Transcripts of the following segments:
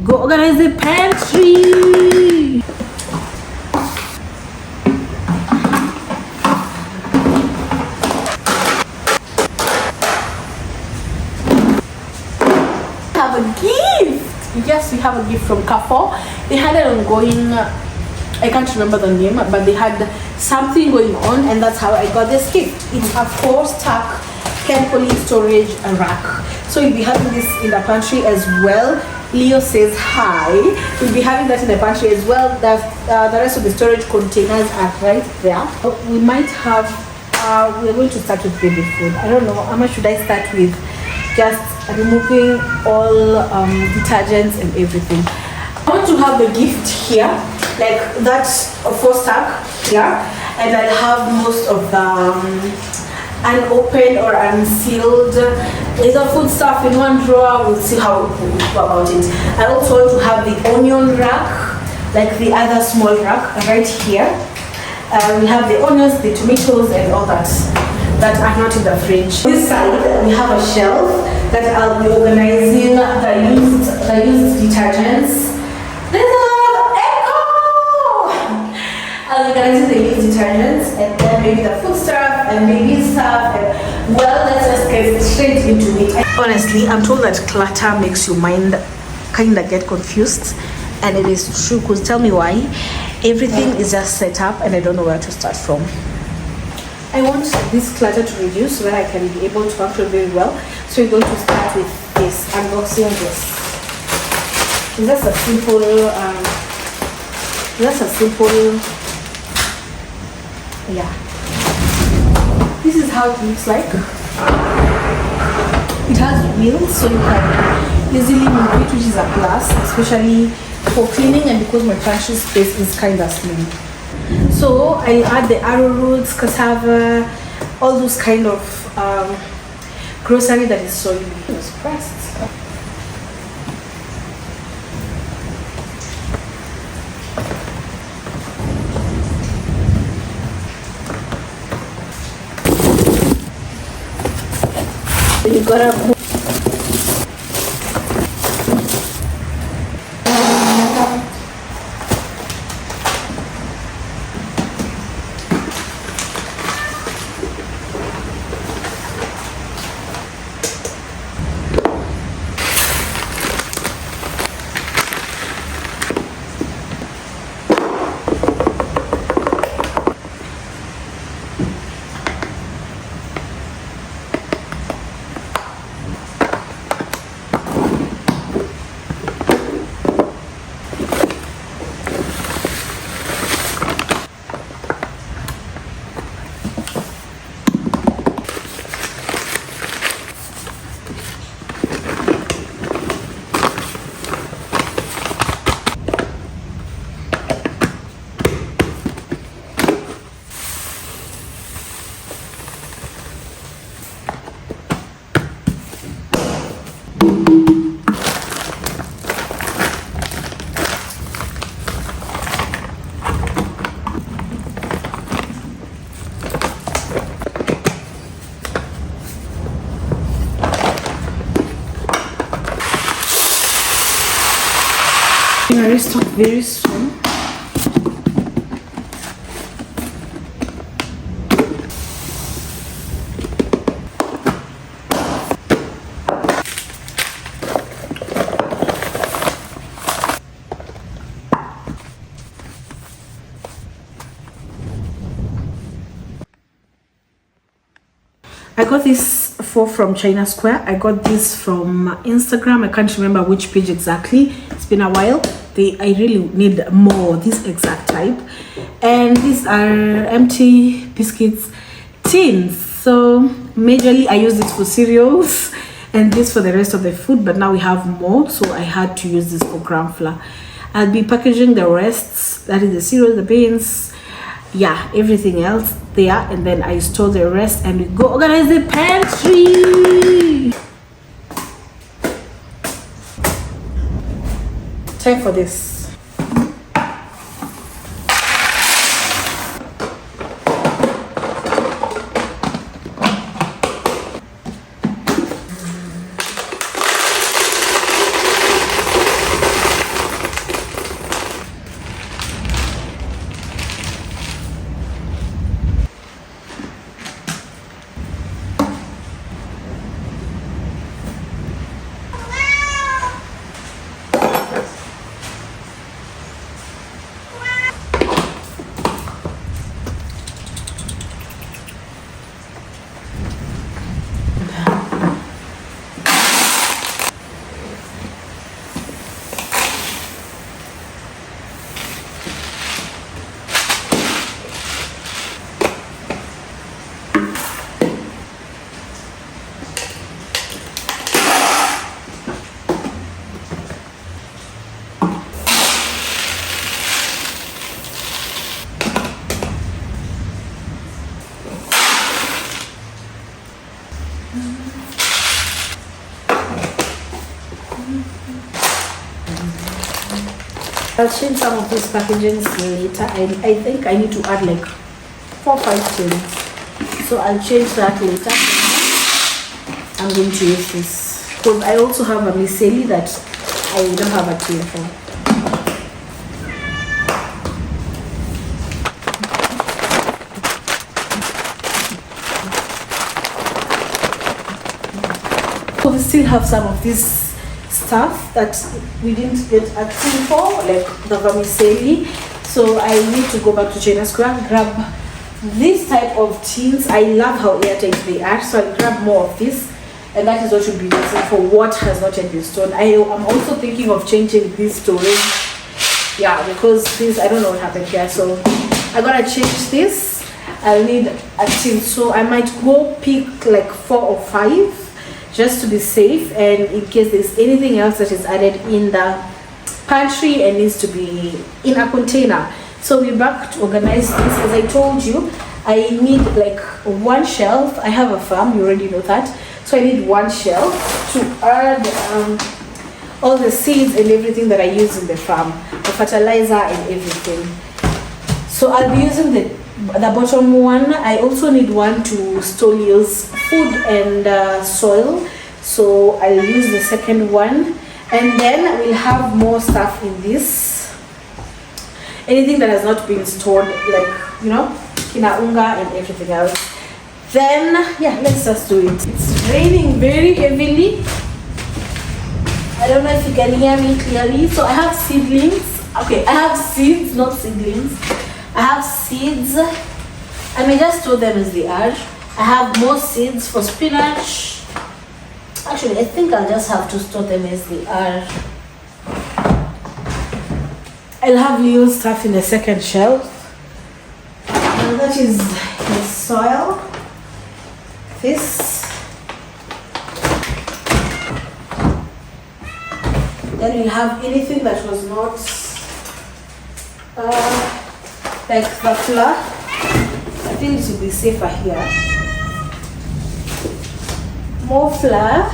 go organize the pantry. Have a gift. Yes, we have a gift from Carrefour. They had an ongoing, I can't remember the name, but they had something going on, and that's how I got this gift. It's a 4-stack carefully storage rack. So you'll be having this in the pantry as well. Leo says hi. We'll be having that in the pantry as well. The rest of the storage containers are right there. We might have, we're going to start with baby food. I don't know, how much should I start with? Just removing all detergents and everything. I want to have the gift here, like that 4-stack here, and I'll have most of the unopened or unsealed either food stuff in one drawer. We'll see how we go about it. I also want to have the onion rack, like the other small rack right here. We have the onions, the tomatoes, and all that are not in the fridge. This side we have a shelf that I'll be organizing the used detergents. There's a lot of echo! I'll be organizing the used detergents, and then maybe the food stuff and baby stuff, and well, let's just get straight into it. Honestly, I'm told that clutter makes your mind kind of get confused, and it is true, because tell me why. Everything is just set up and I don't know where to start from. I want this clutter to reduce so that I can be able to function very well. So we're going to start with this, unboxing this. It's just a simple, yeah. This is how it looks like. It has wheels, so you can easily move it, which is a plus, especially for cleaning, and because my pantry space is kind of slim. So I'll add the arrowroots, cassava, all those kind of grocery that is soybean pressed. You gotta restock very soon. I got this from China Square. I got this from Instagram. I can't remember which page exactly. It's been a while. I really need more this exact type, and these are empty biscuits tins. So majorly I use this for cereals and this for the rest of the food, but now we have more, so I had to use this for gram flour. I'll be packaging the rests, that is the cereal, the beans, yeah, everything else there, and then I store the rest and we go organize the pantry. Time for this. I'll change some of these packaging later. I think I need to add like 4 or 5 tins, so I'll change that later. I'm going to use this because I also have a miscellany that I don't have a tin for. So we still have some of this stuff that we didn't get a tin for, like the vermicelli. So I need to go back to China Square, grab this type of tins. I love how airtight they are, so I'll grab more of this, and that is what should be using for what has not yet been stored. I am also thinking of changing this storage, yeah, because this, I don't know what happened here, so I gotta change this. I'll need a tin, so I might go pick like 4 or 5 just to be safe, and in case there's anything else that is added in the pantry and needs to be in a container. So we're back to organize this. As I told you, I need like 1 shelf. I have a farm, you already know that, so I need 1 shelf to add all the seeds and everything that I use in the farm, the fertilizer and everything. So I'll be using the bottom one. I also need 1 to store use food and soil, so I'll use the second one, and then we'll have more stuff in this. Anything that has not been stored, like, you know, kinaunga and everything else. Then yeah, let's just do it. It's raining very heavily. I don't know if you can hear me clearly. So I have seedlings. Okay, I have seeds, not seedlings. I have seeds. I may just store them as they are. I have more seeds for spinach. Actually, I think I'll just have to store them as they are. I'll have little stuff in the second shelf. And that is the soil. This. Then we'll have anything that was not like the flour. I think it will be safer here. More flour.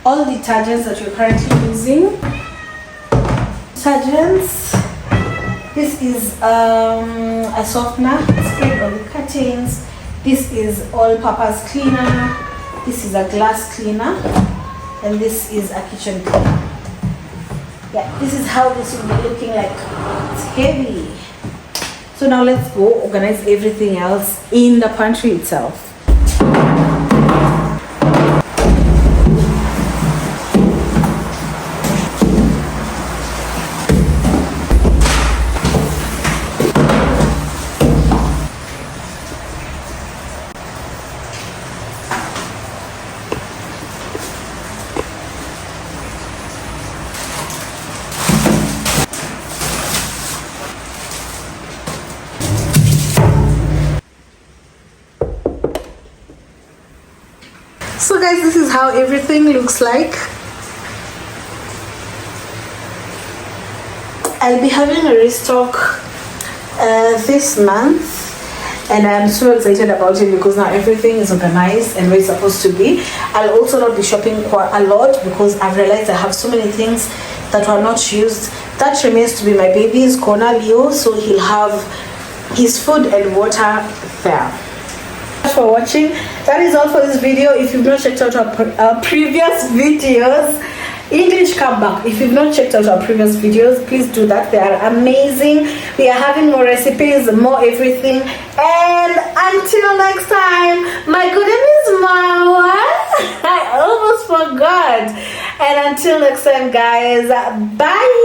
All detergents that we're currently using. Detergents. This is a softener sprayed on the curtains. This is all-purpose cleaner. This is a glass cleaner, and this is a kitchen cleaner. Yeah, this is how this will be looking like. It's heavy. So now let's go organize everything else in the pantry itself. So guys, this is how everything looks like. I'll be having a restock this month, and I'm so excited about it because now everything is organized and where it's supposed to be. I'll also not be shopping quite a lot because I've realized I have so many things that were not used. That remains to be my baby's corner, Leo, so he'll have his food and water there. For watching. That is all for this video. If you've not checked out our previous videos, English come back. If you've not checked out our previous videos, please do that. They are amazing. We are having more recipes, more everything. And until next time, my good name is Marwa. I almost forgot. And until next time, guys, bye.